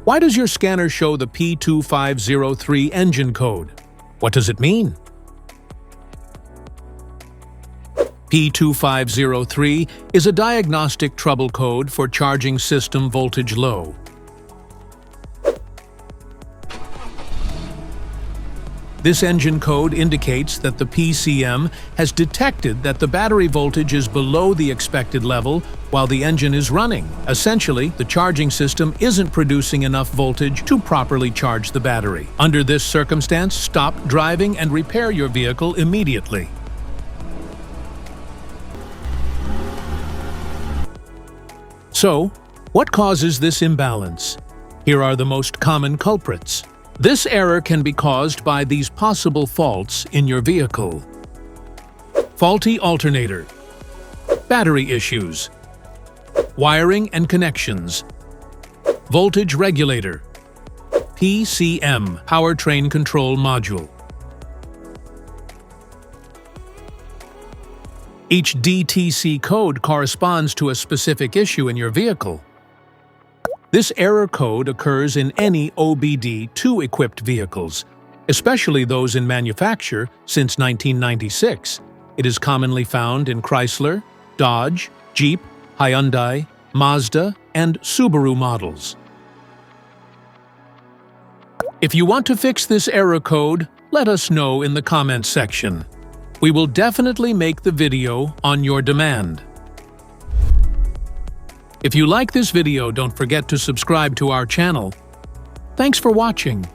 Why does your scanner show the P2503 engine code? What does it mean? P2503 is a diagnostic trouble code for charging system voltage low. This engine code indicates that the PCM has detected that the battery voltage is below the expected level while the engine is running. Essentially, the charging system isn't producing enough voltage to properly charge the battery. Under this circumstance, stop driving and repair your vehicle immediately. So, what causes this imbalance? Here are the most common culprits. This error can be caused by these possible faults in your vehicle: faulty alternator, battery issues, wiring and connections, voltage regulator, PCM, Powertrain Control Module. Each DTC code corresponds to a specific issue in your vehicle. This error code occurs in any OBD2 equipped vehicles, especially those in manufacture since 1996. It is commonly found in Chrysler, Dodge, Jeep, Hyundai, Mazda, and Subaru models. If you want to fix this error code, let us know in the comments section. We will definitely make the video on your demand. If you like this video, don't forget to subscribe to our channel. Thanks for watching.